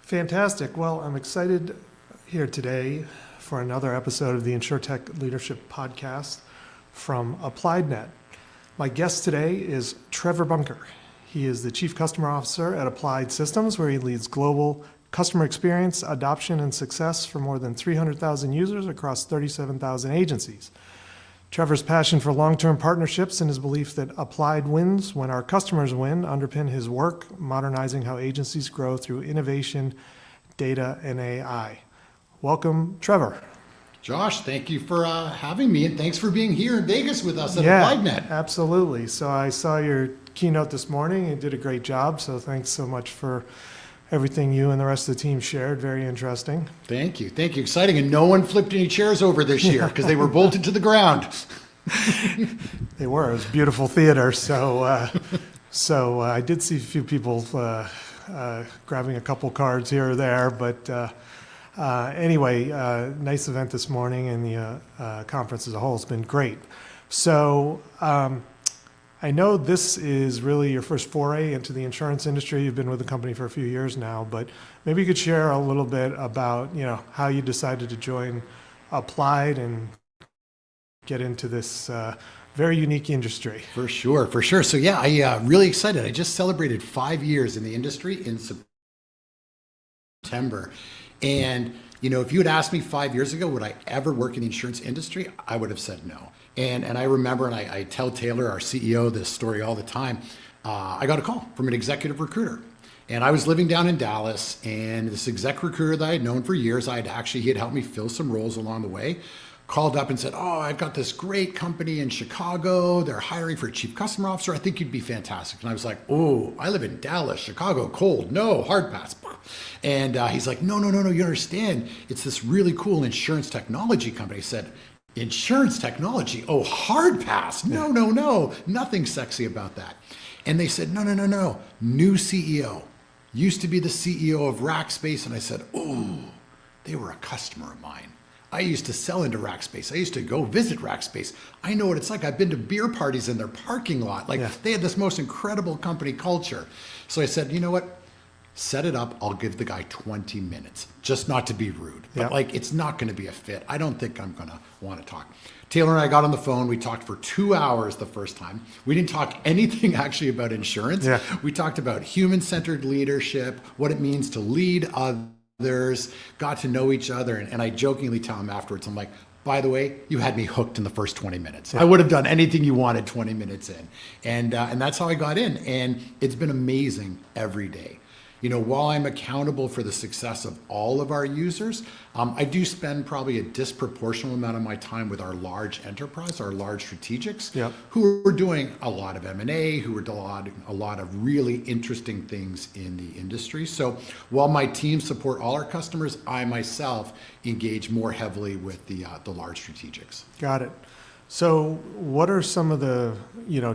Fantastic. Well, I'm excited here today for another episode of the InsurTech Leadership Podcast from AppliedNet. My guest today is Trevor Bunker. He is the Chief Customer Officer at Applied Systems, where he leads global customer experience, adoption, and success for more than 300,000 users across 37,000 agencies. Trevor's passion for long-term partnerships and his belief that Applied wins when our customers win underpin his work modernizing how agencies grow through innovation, data, and AI. Welcome, Trevor. Josh, thank you for having me, and thanks for being here in Vegas with us at AppliedNet. Absolutely. So I saw your keynote this morning. You did a great job, so thanks so much for everything you and the rest of the team shared. Very interesting. Thank you. Thank you. Exciting. And no one flipped any chairs over this year because they were bolted to the ground. They were. It was beautiful theater. So I did see a few people grabbing a couple cards here or there. But anyway, nice event this morning, and the conference as a whole has been great. So I know this is really your first foray into the insurance industry. You've been with the company for a few years now, but maybe you could share a little bit about, how you decided to join Applied and get into this very unique industry. For sure. So yeah, I really excited. I just celebrated 5 years in the industry in September. And, if you had asked me 5 years ago, would I ever work in the insurance industry? I would have said no. And I remember, and I tell Taylor, our CEO, this story all the time. I got a call from an executive recruiter. And I was living down in Dallas, and this exec recruiter that I had known for years, he had helped me fill some roles along the way, called up and said, I've got this great company in Chicago. They're hiring for a chief customer officer. I think you'd be fantastic. And I was like, I live in Dallas, Chicago, cold. No, hard pass. And he's like, no, you understand. It's this really cool insurance technology company. I said, insurance technology? Oh, hard pass. No, nothing sexy about that. And they said, no. New CEO. Used to be the CEO of Rackspace. And I said, they were a customer of mine. I used to sell into Rackspace. I used to go visit Rackspace. I know what it's like. I've been to beer parties in their parking lot. They had this most incredible company culture. So I said, you know what? Set it up. I'll give the guy 20 minutes, just not to be rude. But it's not going to be a fit. I don't think I'm going to want to talk. Taylor and I got on the phone. We talked for 2 hours the first time. We didn't talk anything actually about insurance. We talked about human-centered leadership, what it means to lead others, got to know each other. And I jokingly tell him afterwards, I'm like, by the way, you had me hooked in the first 20 minutes. I would have done anything you wanted 20 minutes in. And that's how I got in. And it's been amazing every day. While I'm accountable for the success of all of our users, I do spend probably a disproportionate amount of my time with our large enterprise, our large strategics, who are doing a lot of M&A, who are doing a lot of really interesting things in the industry. So while my team support all our customers, I myself engage more heavily with the large strategics. Got it. So what are some of the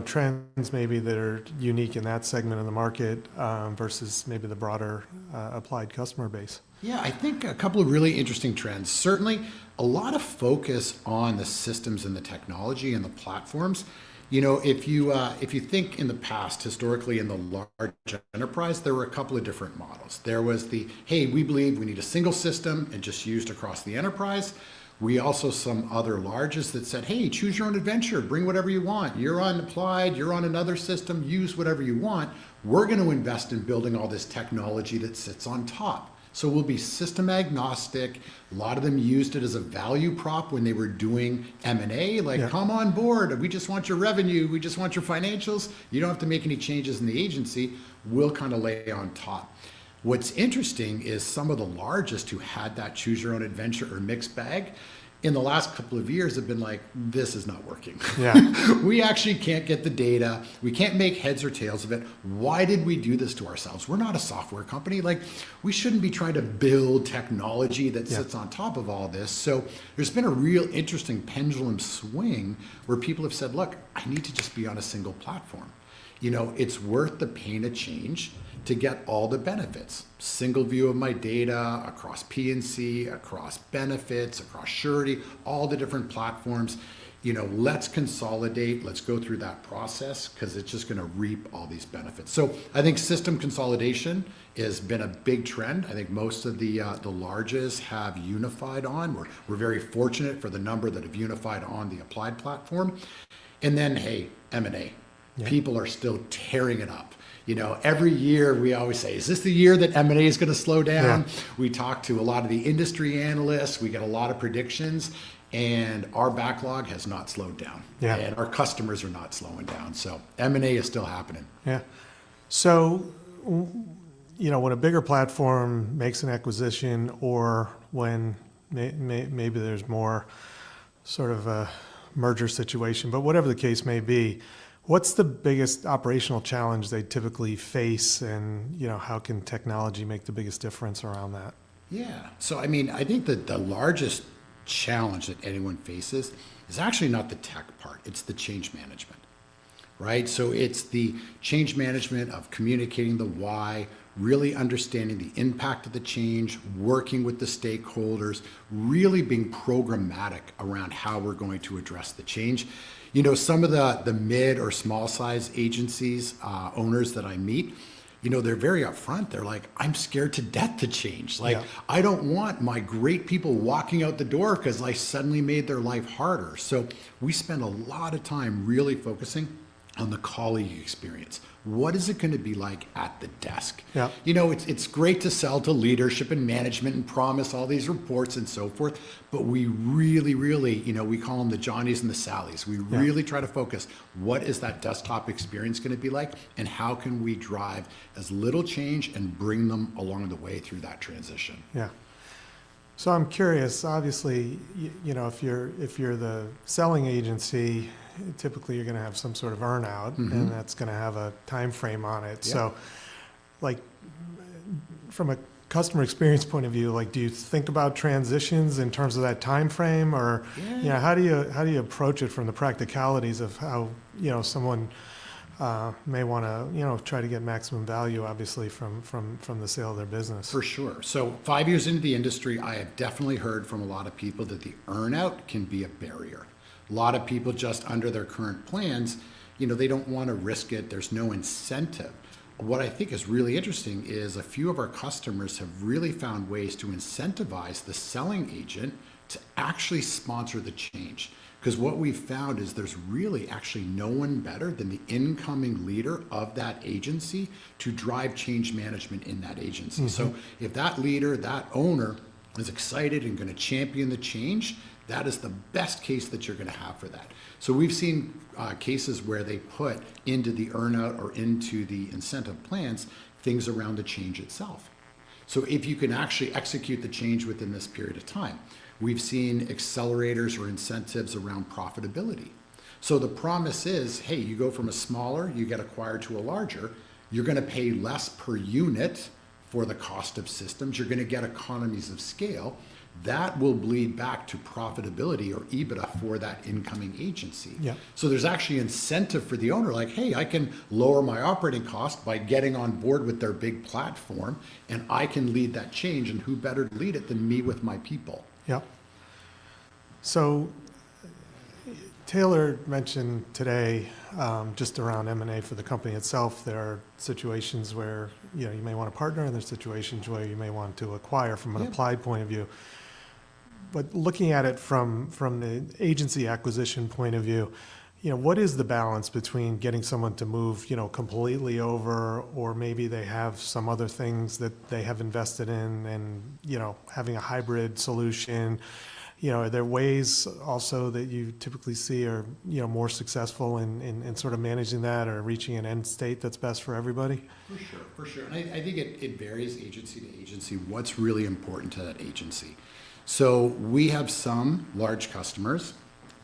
trends maybe that are unique in that segment of the market versus maybe the broader Applied customer base? Yeah, I think a couple of really interesting trends. Certainly a lot of focus on the systems and the technology and the platforms. If you think in the past, historically in the large enterprise, there were a couple of different models. There was hey, we believe we need a single system and just used across the enterprise. We also some other larges that said, hey, choose your own adventure, bring whatever you want. You're on Applied, you're on another system, use whatever you want. We're going to invest in building all this technology that sits on top. So we'll be system agnostic. A lot of them used it as a value prop when they were doing M&A, come on board. We just want your revenue. We just want your financials. You don't have to make any changes in the agency. We'll kind of lay on top. What's interesting is some of the largest who had that choose your own adventure or mixed bag in the last couple of years have been like, this is not working. We actually can't get the data. We can't make heads or tails of it. Why did we do this to ourselves? We're not a software company. We shouldn't be trying to build technology that sits on top of all this. So there's been a real interesting pendulum swing where people have said, look, I need to just be on a single platform. It's worth the pain of change to get all the benefits. Single view of my data across P&C, across benefits, across surety, all the different platforms. let's consolidate, let's go through that process because it's just going to reap all these benefits. So I think system consolidation has been a big trend. I think most of the largest have unified on. We're very fortunate for the number that have unified on the Applied platform. And then, hey, M&A. Yeah. People are still tearing it up. Every year we always say, is this the year that M&A is going to slow down? Yeah. We talk to a lot of the industry analysts. We get a lot of predictions. And our backlog has not slowed down. Yeah. And our customers are not slowing down. So M&A is still happening. Yeah. So, when a bigger platform makes an acquisition, or when maybe there's more sort of a merger situation, but whatever the case may be, what's the biggest operational challenge they typically face, and how can technology make the biggest difference around that? Yeah. So, I think that the largest challenge that anyone faces is actually not the tech part, it's the change management, right? So it's the change management of communicating the why, really understanding the impact of the change, working with the stakeholders, really being programmatic around how we're going to address the change. Some of the mid or small size agencies, owners that I meet, they're very upfront. They're like, I'm scared to death to change. Like, Yeah. I don't want my great people walking out the door because I suddenly made their life harder. So we spend a lot of time really focusing on the colleague experience. What is it going to be like at the desk? Yeah. It's great to sell to leadership and management and promise all these reports and so forth, but we really, we call them the Johnnies and the Sallys. We really try to focus, what is that desktop experience going to be like, and how can we drive as little change and bring them along the way through that transition? Yeah. So I'm curious, obviously, if you're the selling agency, typically you're going to have some sort of earnout, and that's going to have a time frame on it. Yeah. So, like, from a customer experience point of view, like, do you think about transitions in terms of that time frame, or how do you approach it from the practicalities of how someone may want to try to get maximum value, obviously, from the sale of their business? For sure. So 5 years into the industry, I have definitely heard from a lot of people that the earnout can be a barrier. A lot of people just under their current plans, they don't want to risk it. There's no incentive. What I think is really interesting is a few of our customers have really found ways to incentivize the selling agent to actually sponsor the change. Because what we've found is there's really actually no one better than the incoming leader of that agency to drive change management in that agency. So if that leader, that owner is excited and going to champion the change, that is the best case that you're going to have for that. So we've seen cases where they put into the earnout or into the incentive plans things around the change itself. So if you can actually execute the change within this period of time, we've seen accelerators or incentives around profitability. So the promise is, hey, you go from a smaller, you get acquired to a larger, you're going to pay less per unit for the cost of systems. You're going to get economies of scale. That will bleed back to profitability or EBITDA for that incoming agency. Yeah. So there's actually incentive for the owner, like, hey, I can lower my operating cost by getting on board with their big platform, and I can lead that change, and who better to lead it than me with my people? Yeah. So Taylor mentioned today, just around M&A for the company itself, there are situations where you may want to partner, and there's situations where you may want to acquire from an applied point of view. But looking at it from the agency acquisition point of view, what is the balance between getting someone to move, completely over, or maybe they have some other things that they have invested in, and, having a hybrid solution? Are there ways also that you typically see are, more successful in sort of managing that, or reaching an end state that's best for everybody? For sure. And I think it varies agency to agency, what's really important to that agency. So we have some large customers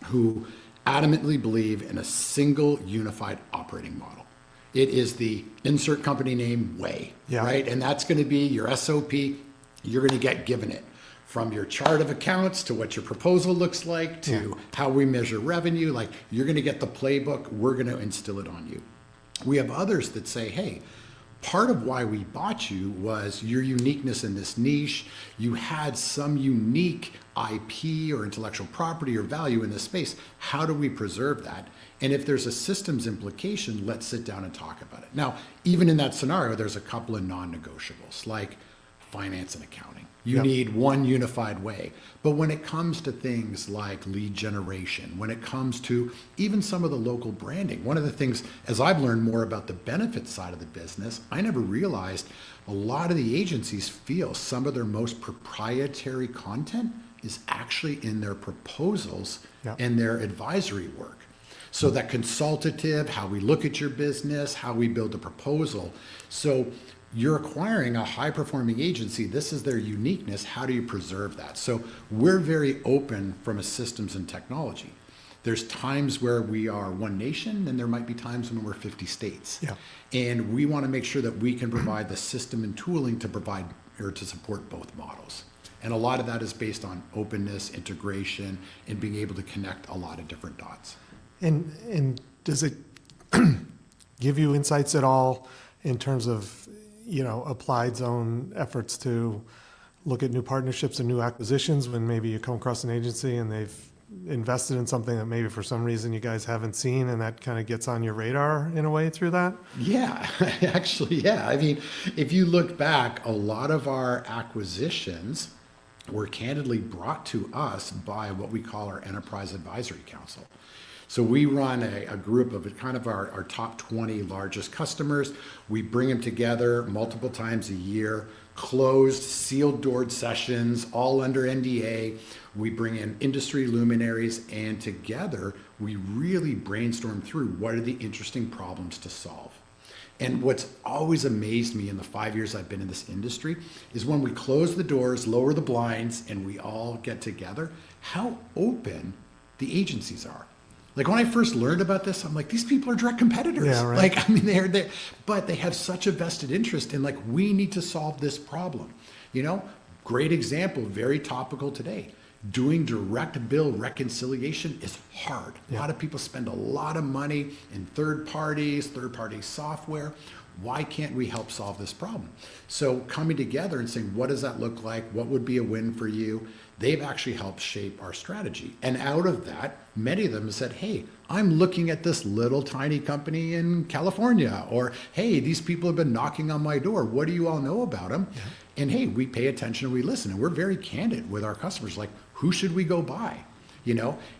who adamantly believe in a single unified operating model. It is the insert company name way, right? And that's going to be your SOP. You're going to get given it. From your chart of accounts to what your proposal looks like to how we measure revenue, like, you're going to get the playbook, we're going to instill it on you. We have others that say, hey, part of why we bought you was your uniqueness in this niche. You had some unique IP or intellectual property or value in this space. How do we preserve that? And if there's a systems implication, let's sit down and talk about it. Now, even in that scenario, there's a couple of non-negotiables, like finance and accounting. You need one unified way. But when it comes to things like lead generation, when it comes to even some of the local branding, one of the things, as I've learned more about the benefit side of the business, I never realized a lot of the agencies feel some of their most proprietary content is actually in their proposals and their advisory work. So that consultative, how we look at your business, how we build a proposal. So you're acquiring a high-performing agency. This is their uniqueness. How do you preserve that? So we're very open from a systems and technology. There's times where we are one nation, and there might be times when we're 50 states. And we want to make sure that we can provide the system and tooling to provide or to support both models. And a lot of that is based on openness, integration, and being able to connect a lot of different dots. And does it give you insights at all in terms of, Applied's own efforts to look at new partnerships and new acquisitions when maybe you come across an agency and they've invested in something that maybe for some reason you guys haven't seen, and that kind of gets on your radar in a way through that? Yeah, actually, yeah. I mean, if you look back, a lot of our acquisitions were candidly brought to us by what we call our Enterprise Advisory Council. So we run a group of kind of our top 20 largest customers. We bring them together multiple times a year, closed, sealed doored sessions, all under NDA. We bring in industry luminaries, and together we really brainstorm through what are the interesting problems to solve. And what's always amazed me in the 5 years I've been in this industry is when we close the doors, lower the blinds, and we all get together, how open the agencies are. Like when I first learned about this, I'm like, these people are direct competitors. Yeah, right. Like, I mean, they're there, but they have such a vested interest in, like, we need to solve this problem. Great example, very topical today. Doing direct bill reconciliation is hard. A lot of people spend a lot of money in third-party software. Why can't we help solve this problem? So coming together and saying, what does that look like? What would be a win for you? They've actually helped shape our strategy. And out of that, many of them have said, hey, I'm looking at this little tiny company in California, or hey, these people have been knocking on my door. What do you all know about them? And hey, we pay attention and we listen, and we're very candid with our customers, like, who should we go buy?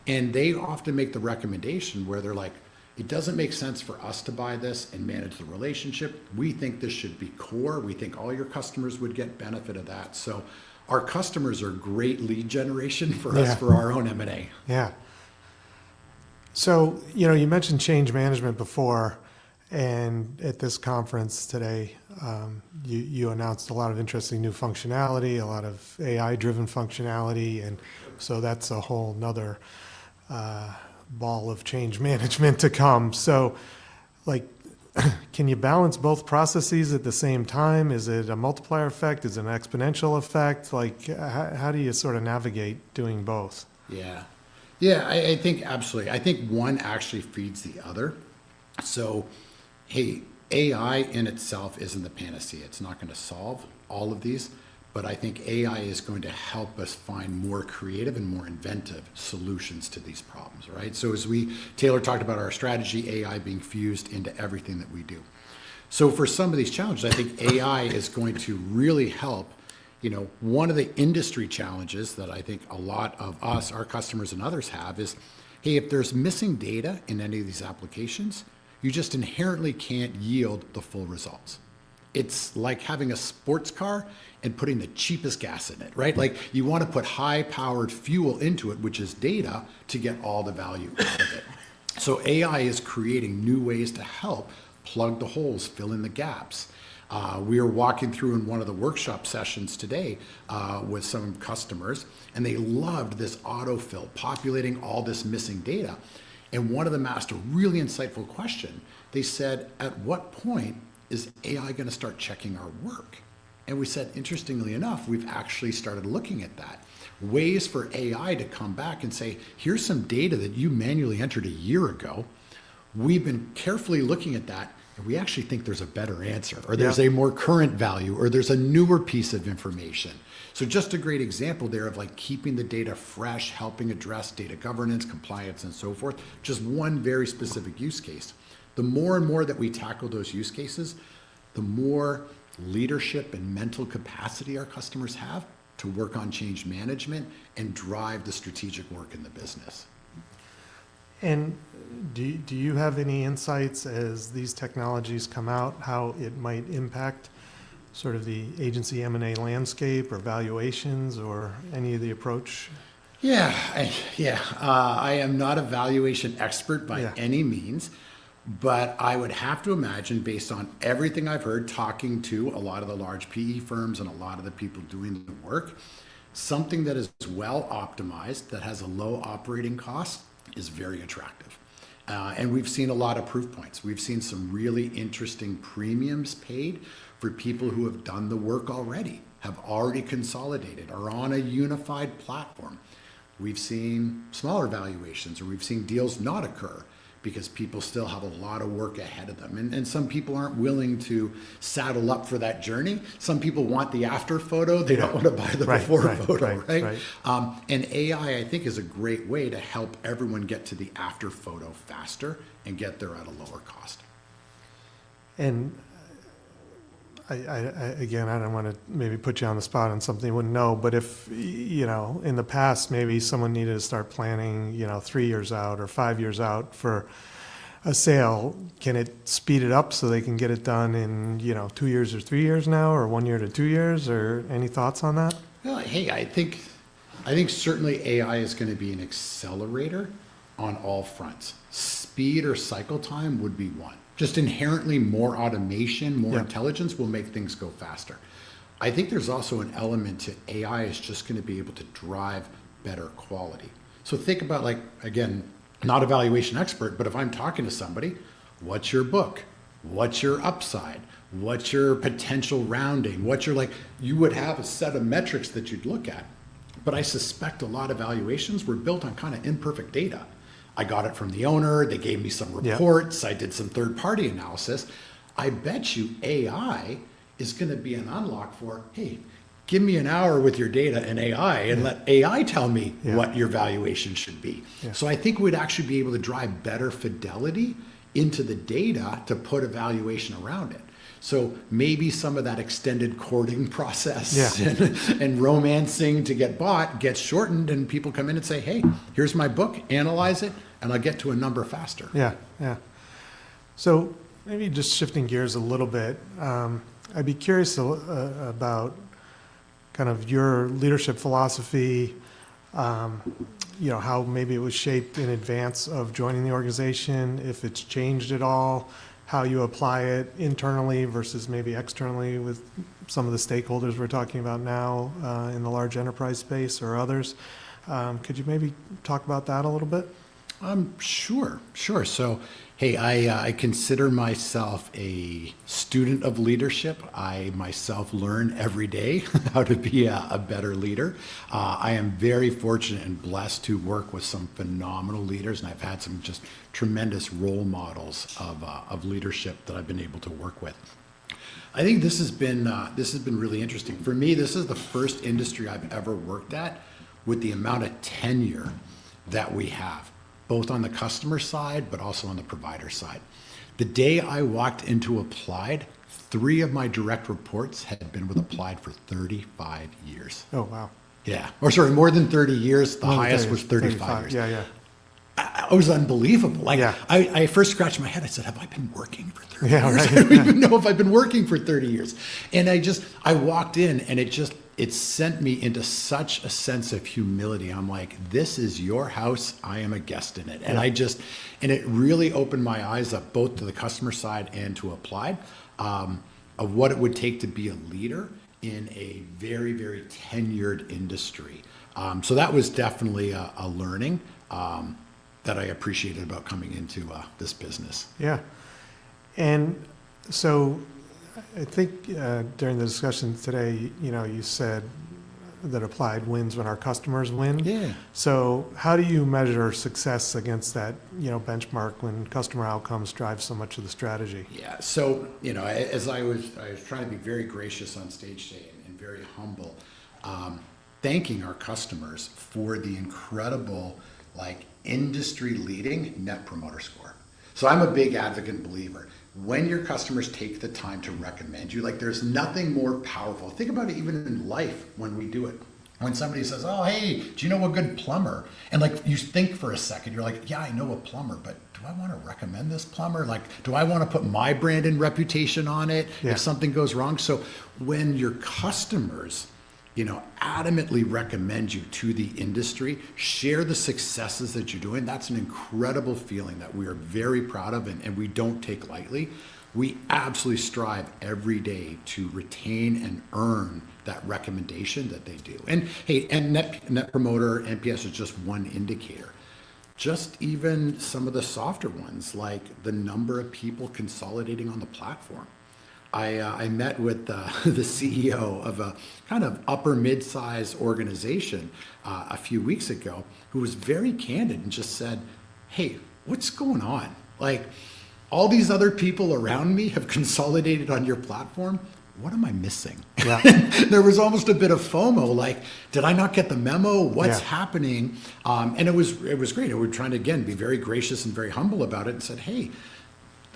And they often make the recommendation where they're like, it doesn't make sense for us to buy this and manage the relationship. We think this should be core. We think all your customers would get benefit of that. So our customers are great lead generation for us for our own M&A. Yeah. So, you mentioned change management before, and at this conference today, you announced a lot of interesting new functionality, a lot of AI-driven functionality, and so that's a whole nother ball of change management to come. So, can you balance both processes at the same time? Is it a multiplier effect? Is it an exponential effect? How do you sort of navigate doing both? Yeah, I think absolutely. I think one actually feeds the other. So, hey, AI in itself isn't the panacea. It's not going to solve all of these, but I think AI is going to help us find more creative and more inventive solutions to these problems, right? So as Taylor talked about our strategy, AI being fused into everything that we do. So for some of these challenges, I think AI is going to really help. One of the industry challenges that I think a lot of us, our customers and others have is, hey, if there's missing data in any of these applications, you just inherently can't yield the full results. It's like having a sports car and putting the cheapest gas in it, right? Like you want to put high-powered fuel into it, which is data, to get all the value out of it. So AI is creating new ways to help plug the holes, fill in the gaps. We were walking through in one of the workshop sessions today with some customers, and they loved this autofill, populating all this missing data. And one of them asked a really insightful question. They said, at what point is AI going to start checking our work? And we said, interestingly enough, we've actually started looking at that. Ways for AI to come back and say, here's some data that you manually entered a year ago. We've been carefully looking at that, we actually think there's a better answer, or there's a more current value, or there's a newer piece of information. So just a great example there of like keeping the data fresh, helping address data governance, compliance, and so forth. Just one very specific use case. The more and more that we tackle those use cases, the more leadership and mental capacity our customers have to work on change management and drive the strategic work in the business. And do you have any insights as these technologies come out, how it might impact sort of the agency M&A landscape or valuations or any of the approach? Yeah, I am not a valuation expert by any means, but I would have to imagine, based on everything I've heard, talking to a lot of the large PE firms and a lot of the people doing the work, something that is well optimized, that has a low operating cost, is very attractive. And we've seen a lot of proof points. We've seen some really interesting premiums paid for people who have done the work already, have already consolidated, are on a unified platform. We've seen smaller valuations, or we've seen deals not occur because people still have a lot of work ahead of them. And some people aren't willing to saddle up for that journey. Some people want the after photo. They don't want to buy the before photo, right? And AI, I think, is a great way to help everyone get to the after photo faster and get there at a lower cost. And again, I don't want to maybe put you on the spot on something you wouldn't know, but if, in the past, maybe someone needed to start planning, 3 years out or 5 years out for a sale, can it speed it up so they can get it done in, 2 years or 3 years now, or 1 year to 2 years, or any thoughts on that? Well, hey, I think certainly AI is going to be an accelerator on all fronts. Speed or cycle time would be one. Just inherently more automation, more intelligence will make things go faster. I think there's also an element to AI is just going to be able to drive better quality. So think about, like, again, not a valuation expert, but if I'm talking to somebody, what's your book? What's your upside? What's your potential rounding? What's your, you would have a set of metrics that you'd look at. But I suspect a lot of valuations were built on kind of imperfect data. I got it from the owner. They gave me some reports. I did some third-party analysis. I bet you AI is going to be an unlock for, hey, give me an hour with your data and AI and let AI tell me what your valuation should be. So I think we'd actually be able to drive better fidelity into the data to put a valuation around it. So maybe some of that extended courting process and romancing to get bought gets shortened, and people come in and say, hey, here's my book, analyze it, and I'll get to a number faster. Yeah. So maybe just shifting gears a little bit, I'd be curious about kind of your leadership philosophy, how maybe it was shaped in advance of joining the organization, if it's changed at all, how you apply it internally versus maybe externally with some of the stakeholders we're talking about now in the large enterprise space or others. Could you maybe talk about that a little bit? Sure. So, hey, I consider myself a student of leadership. I myself learn every day how to be a better leader. I am very fortunate and blessed to work with some phenomenal leaders, and I've had some just tremendous role models of leadership that I've been able to work with. I think this has been really interesting. For me, this is the first industry I've ever worked at with the amount of tenure that we have, both on the customer side, but also on the provider side. The day I walked into Applied, 3 of my direct reports had been with Applied for 35 years. Oh, wow. Yeah. Or sorry, more than 30 years. The highest was 35 years. Yeah. It was unbelievable. I first scratched my head. I said, have I been working for 30 years? Right. I don't even know if I've been working for 30 years. And I walked in, and it sent me into such a sense of humility. I'm like, this is your house. I am a guest in it. And and it really opened my eyes up both to the customer side and to Applied of what it would take to be a leader in a very, very tenured industry. So that was definitely a learning that I appreciated about coming into this business. Yeah. And so I think during the discussion today, you said that Applied wins when our customers win. Yeah. So how do you measure success against that, benchmark when customer outcomes drive so much of the strategy? Yeah. So, as I was trying to be very gracious on stage today and very humble, thanking our customers for the incredible, industry leading net promoter score. So I'm a big advocate and believer. When your customers take the time to recommend you, there's nothing more powerful. Think about it even in life when we do it. When somebody says, oh, hey, do you know a good plumber? And you think for a second, you're like, yeah, I know a plumber, but do I want to recommend this plumber? Do I want to put my brand and reputation on it if something goes wrong? So when your customers, adamantly recommend you to the industry, share the successes that you're doing, that's an incredible feeling that we are very proud of and we don't take lightly. We absolutely strive every day to retain and earn that recommendation that they do. And hey, and net promoter, NPS is just one indicator. Just even some of the softer ones, like the number of people consolidating on the platform. I met with the CEO of a kind of upper mid-size organization a few weeks ago who was very candid and just said, hey, what's going on? All these other people around me have consolidated on your platform. What am I missing? Yeah. There was almost a bit of FOMO, did I not get the memo? What's happening? And it was great. And we're trying to, again, be very gracious and very humble about it and said, hey,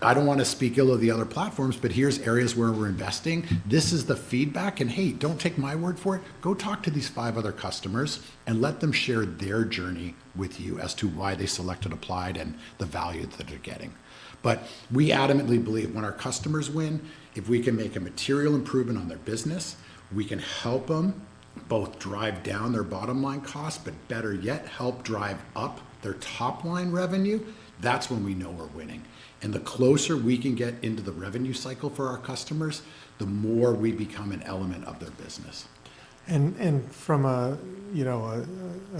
I don't want to speak ill of the other platforms, but here's areas where we're investing. This is the feedback. And hey, don't take my word for it. Go talk to these 5 other customers and let them share their journey with you as to why they selected Applied and the value that they're getting. But we adamantly believe when our customers win, if we can make a material improvement on their business, we can help them both drive down their bottom line costs, but better yet, help drive up their top line revenue. That's when we know we're winning. And the closer we can get into the revenue cycle for our customers, the more we become an element of their business. And from a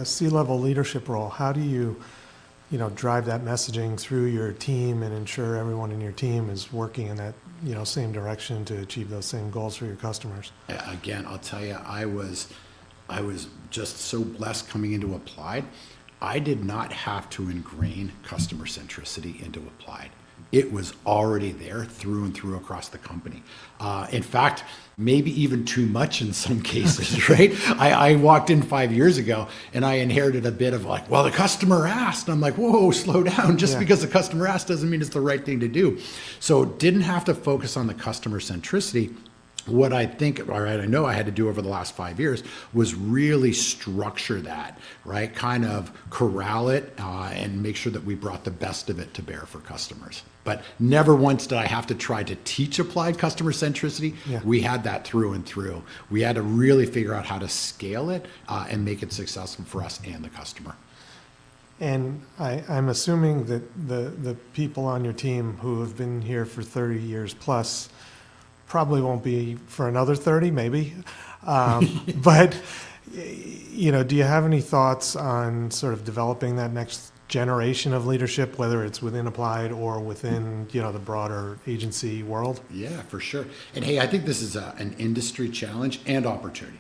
C-level leadership role, how do you, drive that messaging through your team and ensure everyone in your team is working in that, same direction to achieve those same goals for your customers? Again, I'll tell you, I was just so blessed coming into Applied. I did not have to ingrain customer centricity into Applied. It was already there through and through across the company. In fact, maybe even too much in some cases, right? I walked in 5 years ago and I inherited a bit of the customer asked. I'm like, whoa, slow down. Just because the customer asked doesn't mean it's the right thing to do. So didn't have to focus on the customer centricity. What I know I had to do over the last 5 years was really structure that, right? Kind of corral it and make sure that we brought the best of it to bear for customers. But never once did I have to try to teach Applied customer centricity. Yeah. We had that through and through. We had to really figure out how to scale it and make it successful for us and the customer. And I'm assuming that the people on your team who have been here for 30 years plus probably won't be for another 30, maybe. But, do you have any thoughts on sort of developing that next generation of leadership, whether it's within Applied or within, the broader agency world? Yeah, for sure. And hey, I think this is an industry challenge and opportunity.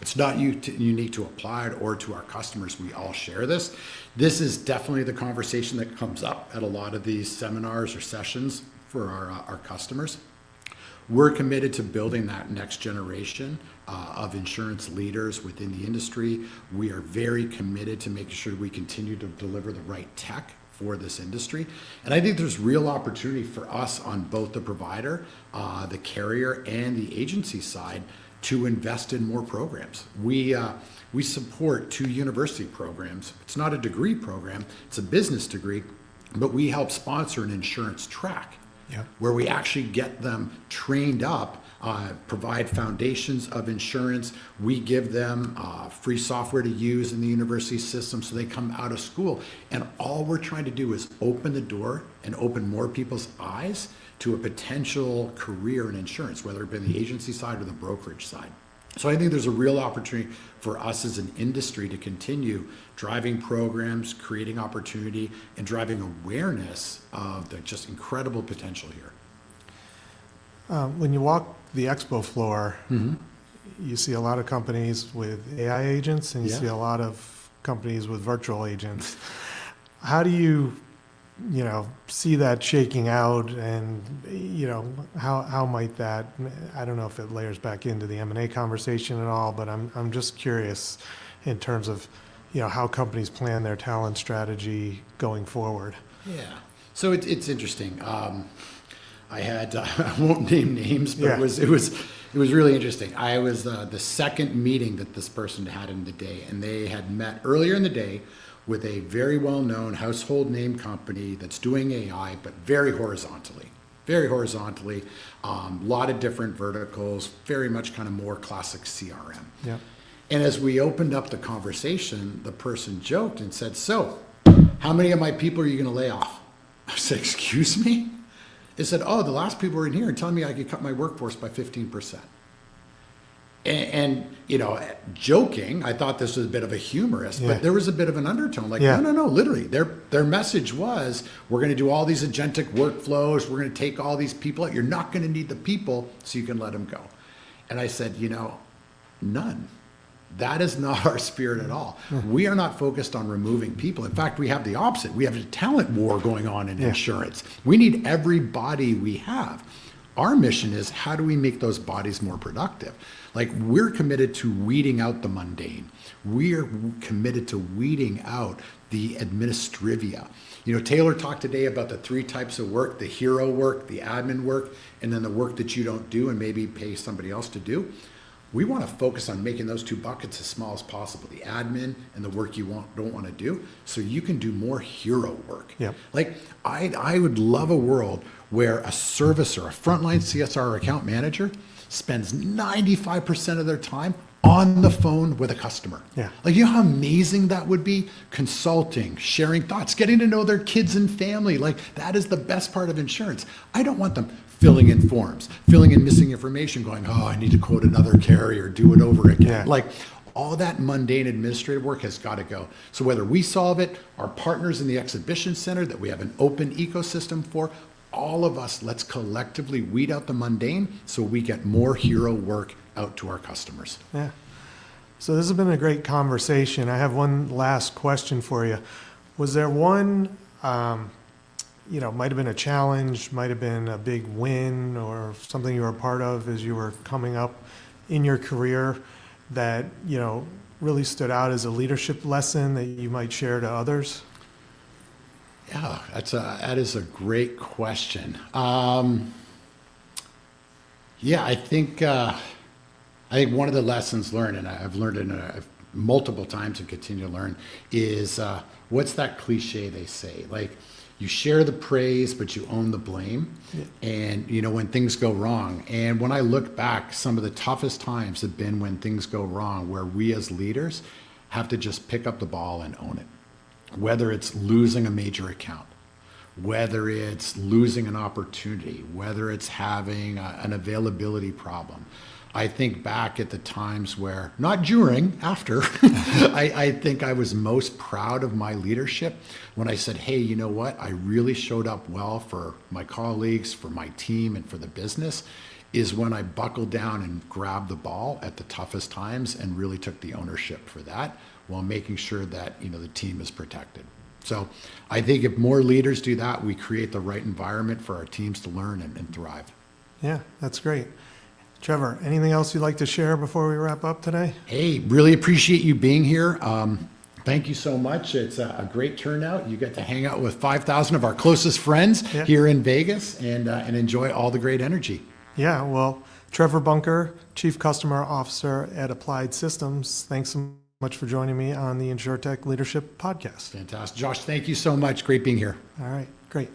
It's not unique to Applied or to our customers. We all share this. This is definitely the conversation that comes up at a lot of these seminars or sessions for our customers. We're committed to building that next generation of insurance leaders within the industry. We are very committed to making sure we continue to deliver the right tech for this industry. And I think there's real opportunity for us on both the provider, the carrier, and the agency side to invest in more programs. We support 2 university programs. It's not a degree program, it's a business degree, but we help sponsor an insurance track. Yep. Where we actually get them trained up, provide foundations of insurance. We give them free software to use in the university system so they come out of school. And all we're trying to do is open the door and open more people's eyes to a potential career in insurance, whether it be the agency side or the brokerage side. So I think there's a real opportunity for us as an industry to continue driving programs, creating opportunity, and driving awareness of the just incredible potential here. When you walk the expo floor, you see a lot of companies with AI agents, and you Yeah. see a lot of companies with virtual agents. How do you see that shaking out, and, how might that, I don't know if it layers back into the M&A conversation at all, but I'm just curious in terms of, how companies plan their talent strategy going forward. Yeah. So it's interesting. I had I won't name names, but Yeah. it was really interesting. I was the second meeting that this person had in the day, and they had met earlier in the day with a very well-known household name company that's doing AI, but very horizontally. Very horizontally, lot of different verticals, very much kind of more classic CRM. Yeah. And as we opened up the conversation, the person joked and said, "So, how many of my people are you going to lay off?" I said, "Excuse me?" They said, "Oh, the last people were in here and telling me I could cut my workforce by 15%. And joking, I thought this was a bit of a humorous, Yeah. but there was a bit of an undertone. Like, Yeah. no, literally, their message was, we're going to do all these agentic workflows. We're going to take all these people out. You're not going to need the people, so you can let them go. And I said, none. That is not our spirit at all. We are not focused on removing people. In fact, we have the opposite. We have a talent war going on in insurance. We need every body we have. Our mission is, how do we make those bodies more productive? Like, we're committed to weeding out the mundane. We're committed to weeding out the administrivia. Taylor talked today about the 3 types of work: the hero work, the admin work, and then the work that you don't do and maybe pay somebody else to do. We want to focus on making those 2 buckets as small as possible, the admin and the work you don't want to do, so you can do more hero work. Yep. Like, I would love a world where a servicer, a frontline CSR account manager, spends 95% of their time on the phone with a customer. Yeah. Like, you know how amazing that would be? Consulting, sharing thoughts, getting to know their kids and family. Like, that is the best part of insurance. I don't want them filling in forms, filling in missing information, going, "Oh, I need to quote another carrier, do it over again." Yeah. Like, all that mundane administrative work has got to go. So whether we solve it, our partners in the exhibition center that we have an open ecosystem for, all of us, let's collectively weed out the mundane so we get more hero work out to our customers. Yeah. So this has been a great conversation. I have one last question for you. Was there one, might have been a challenge, might have been a big win, or something you were a part of as you were coming up in your career that, really stood out as a leadership lesson that you might share to others? Yeah, that is a great question. I think one of the lessons learned, and I've learned it multiple times and continue to learn, is what's that cliche they say? Like, you share the praise, but you own the blame. Yeah. And when things go wrong. And when I look back, some of the toughest times have been when things go wrong, where we as leaders have to just pick up the ball and own it. Whether it's losing a major account, whether it's losing an opportunity, whether it's having an availability problem. I think back at the times where, not during, after, I think I was most proud of my leadership when I said, "Hey, you know what? I really showed up well for my colleagues, for my team, and for the business," is when I buckled down and grabbed the ball at the toughest times and really took the ownership for that, while making sure that the team is protected. So I think if more leaders do that, we create the right environment for our teams to learn and thrive. Yeah, that's great. Trevor, anything else you'd like to share before we wrap up today? Hey, really appreciate you being here. Thank you so much. It's a great turnout. You get to hang out with 5,000 of our closest friends here in Vegas and enjoy all the great energy. Yeah, well, Trevor Bunker, Chief Customer Officer at Applied Systems, thanks so much for joining me on the InsurTech Leadership Podcast. Fantastic. Josh, thank you so much. Great being here. All right, great.